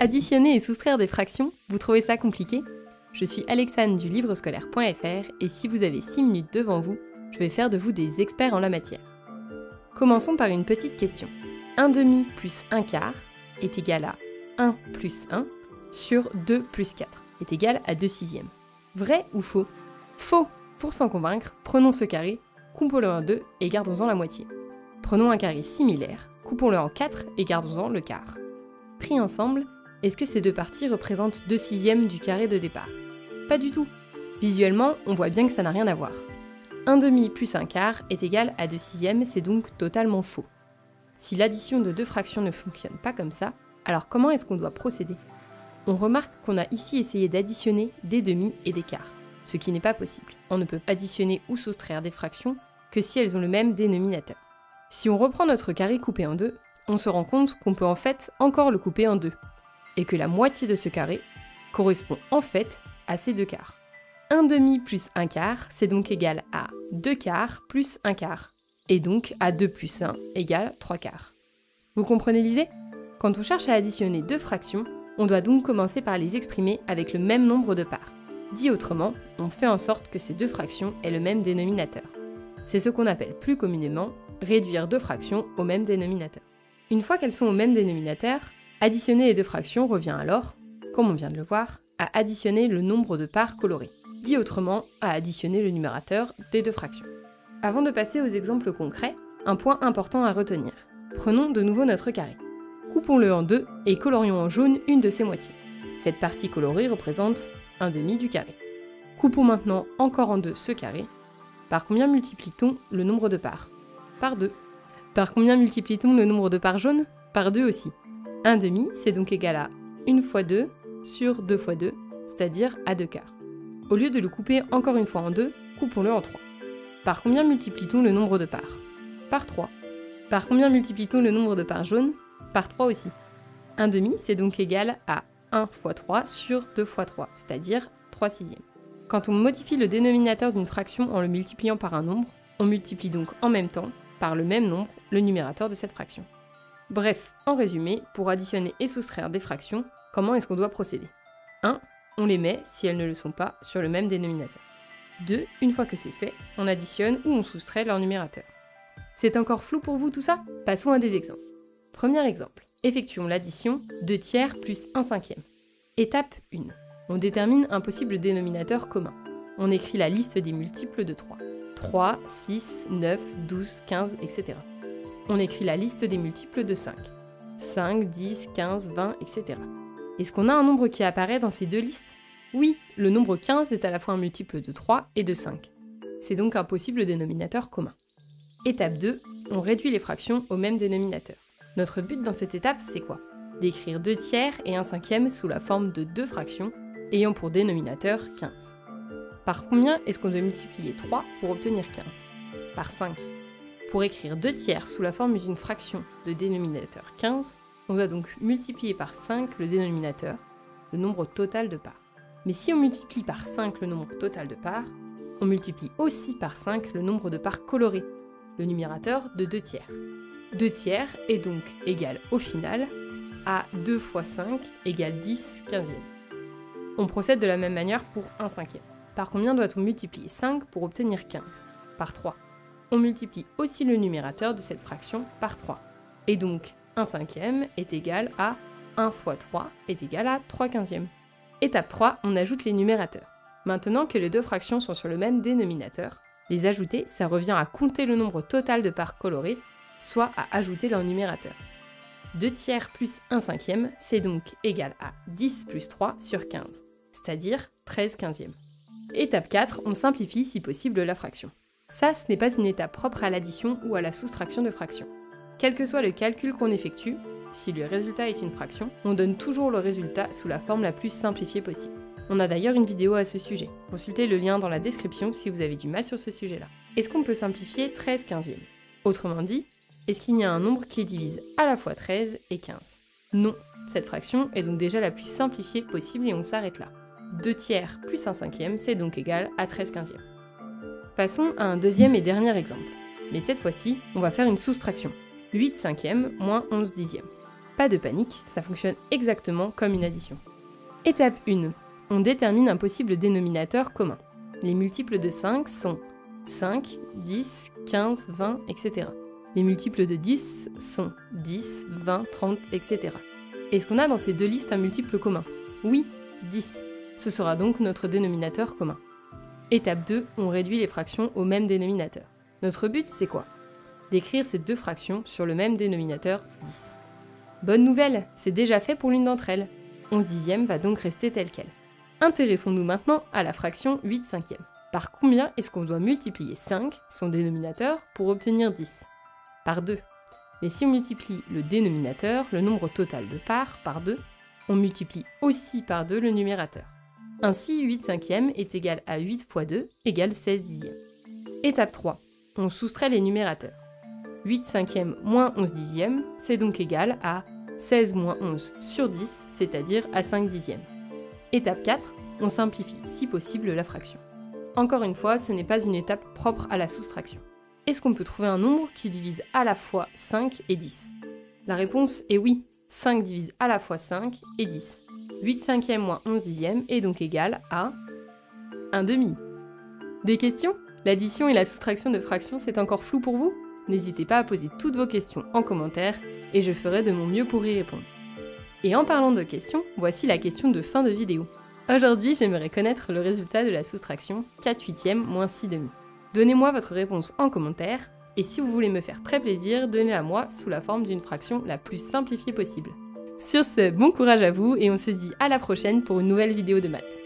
Additionner et soustraire des fractions, vous trouvez ça compliqué? Je suis Alexane du livrescolaire.fr et si vous avez 6 minutes devant vous, je vais faire de vous des experts en la matière. Commençons par une petite question. 1 demi plus 1 quart est égal à 1 plus 1 sur 2 plus 4 est égal à 2 sixièmes. Vrai ou faux? Faux! Pour s'en convaincre, prenons ce carré, coupons-le en 2 et gardons-en la moitié. Prenons un carré similaire, coupons-le en 4 et gardons-en le quart. Pris ensemble, est-ce que ces deux parties représentent 2 sixièmes du carré de départ? Pas du tout. Visuellement, on voit bien que ça n'a rien à voir. 1 demi plus 1 quart est égal à 2 sixièmes, c'est donc totalement faux. Si l'addition de deux fractions ne fonctionne pas comme ça, alors comment est-ce qu'on doit procéder? On remarque qu'on a ici essayé d'additionner des demi et des quarts, ce qui n'est pas possible. On ne peut additionner ou soustraire des fractions que si elles ont le même dénominateur. Si on reprend notre carré coupé en deux, on se rend compte qu'on peut en fait encore le couper en deux, et que la moitié de ce carré correspond en fait à ces deux quarts. 1 demi plus 1 quart, c'est donc égal à 2 quarts plus 1 quart, et donc à 2 plus 1 égale 3 quarts. Vous comprenez l'idée? Quand on cherche à additionner deux fractions, on doit donc commencer par les exprimer avec le même nombre de parts. Dit autrement, on fait en sorte que ces deux fractions aient le même dénominateur. C'est ce qu'on appelle plus communément réduire deux fractions au même dénominateur. Une fois qu'elles sont au même dénominateur, additionner les deux fractions revient alors, comme on vient de le voir, à additionner le nombre de parts colorées. Dit autrement, à additionner le numérateur des deux fractions. Avant de passer aux exemples concrets, un point important à retenir. Prenons de nouveau notre carré. Coupons-le en deux et colorions en jaune une de ses moitiés. Cette partie colorée représente 1 demi du carré. Coupons maintenant encore en deux ce carré. Par combien multiplie-t-on le nombre de parts? Par 2. Par combien multiplie-t-on le nombre de parts jaunes? Par 2 aussi. 1 demi, c'est donc égal à 1 fois 2 sur 2 fois 2, c'est-à-dire à 2 quarts. Au lieu de le couper encore une fois en 2, coupons-le en 3. Par combien multiplie-t-on le nombre de parts? Par 3. Par combien multiplie-t-on le nombre de parts jaunes? Par 3 aussi. 1 demi, c'est donc égal à 1 fois 3 sur 2 fois 3, c'est-à-dire 3 sixièmes. Quand on modifie le dénominateur d'une fraction en le multipliant par un nombre, on multiplie donc en même temps, par le même nombre, le numérateur de cette fraction. Bref, en résumé, pour additionner et soustraire des fractions, comment est-ce qu'on doit procéder? 1. On les met, si elles ne le sont pas, sur le même dénominateur. 2. Une fois que c'est fait, on additionne ou on soustrait leur numérateur. C'est encore flou pour vous tout ça? Passons à des exemples. Premier exemple. Effectuons l'addition 2 tiers plus 1 cinquième. Étape 1. On détermine un possible dénominateur commun. On écrit la liste des multiples de 3. 3, 6, 9, 12, 15, etc. On écrit la liste des multiples de 5. 5, 10, 15, 20, etc. Est-ce qu'on a un nombre qui apparaît dans ces deux listes? Oui, le nombre 15 est à la fois un multiple de 3 et de 5. C'est donc un possible dénominateur commun. Étape 2. On réduit les fractions au même dénominateur. Notre but dans cette étape, c'est quoi? D'écrire 2 tiers et 1 cinquième sous la forme de deux fractions, ayant pour dénominateur 15. Par combien est-ce qu'on doit multiplier 3 pour obtenir 15? Par 5. Pour écrire 2 tiers sous la forme d'une fraction de dénominateur 15, on doit donc multiplier par 5 le dénominateur, le nombre total de parts. Mais si on multiplie par 5 le nombre total de parts, on multiplie aussi par 5 le nombre de parts colorées, le numérateur de 2 tiers. 2 tiers est donc égal au final à 2 fois 5 égale 10 quinzièmes. On procède de la même manière pour 1 cinquième. Par combien doit-on multiplier 5 pour obtenir 15? Par 3. On multiplie aussi le numérateur de cette fraction par 3. Et donc 1 cinquième est égal à 1 fois 3 est égal à 3 quinzièmes. Étape 3, on ajoute les numérateurs. Maintenant que les deux fractions sont sur le même dénominateur, les ajouter, ça revient à compter le nombre total de parts colorées, soit à ajouter leur numérateur. 2 tiers plus 1 cinquième, c'est donc égal à 10 plus 3 sur 15, c'est-à-dire 13 quinzièmes. Étape 4, on simplifie si possible la fraction. Ça, ce n'est pas une étape propre à l'addition ou à la soustraction de fractions. Quel que soit le calcul qu'on effectue, si le résultat est une fraction, on donne toujours le résultat sous la forme la plus simplifiée possible. On a d'ailleurs une vidéo à ce sujet. Consultez le lien dans la description si vous avez du mal sur ce sujet-là. Est-ce qu'on peut simplifier 13 quinzièmes? Autrement dit, est-ce qu'il y a un nombre qui divise à la fois 13 et 15? Non, cette fraction est donc déjà la plus simplifiée possible et on s'arrête là. 2 tiers plus 1 cinquième, c'est donc égal à 13 quinzièmes. Passons à un deuxième et dernier exemple. Mais cette fois-ci, on va faire une soustraction. 8 cinquièmes moins 11 dixièmes. Pas de panique, ça fonctionne exactement comme une addition. Étape 1. On détermine un possible dénominateur commun. Les multiples de 5 sont 5, 10, 15, 20, etc. Les multiples de 10 sont 10, 20, 30, etc. Est-ce qu'on a dans ces deux listes un multiple commun? Oui, 10. Ce sera donc notre dénominateur commun. Étape 2, on réduit les fractions au même dénominateur. Notre but, c'est quoi? D'écrire ces deux fractions sur le même dénominateur 10. Bonne nouvelle, c'est déjà fait pour l'une d'entre elles. 11 dixièmes va donc rester telle quelle. Intéressons-nous maintenant à la fraction 8 cinquièmes. Par combien est-ce qu'on doit multiplier 5, son dénominateur, pour obtenir 10? Par 2. Mais si on multiplie le dénominateur, le nombre total de parts, par 2, on multiplie aussi par 2 le numérateur. Ainsi, 8 cinquièmes est égal à 8 fois 2 égale 16 dixièmes. Étape 3. On soustrait les numérateurs. 8 cinquièmes moins 11 dixièmes, c'est donc égal à 16 moins 11 sur 10, c'est-à-dire à 5 dixièmes. Étape 4. On simplifie si possible la fraction. Encore une fois, ce n'est pas une étape propre à la soustraction. Est-ce qu'on peut trouver un nombre qui divise à la fois 5 et 10? La réponse est oui. 5 divise à la fois 5 et 10. 8 cinquièmes moins 11 dixièmes est donc égal à 1 demi. Des questions? L'addition et la soustraction de fractions, c'est encore flou pour vous? N'hésitez pas à poser toutes vos questions en commentaire et je ferai de mon mieux pour y répondre. Et en parlant de questions, voici la question de fin de vidéo. Aujourd'hui, j'aimerais connaître le résultat de la soustraction 4 huitièmes moins 6 demi. Donnez-moi votre réponse en commentaire, et si vous voulez me faire très plaisir, donnez-la moi sous la forme d'une fraction la plus simplifiée possible. Sur ce, bon courage à vous, et on se dit à la prochaine pour une nouvelle vidéo de maths.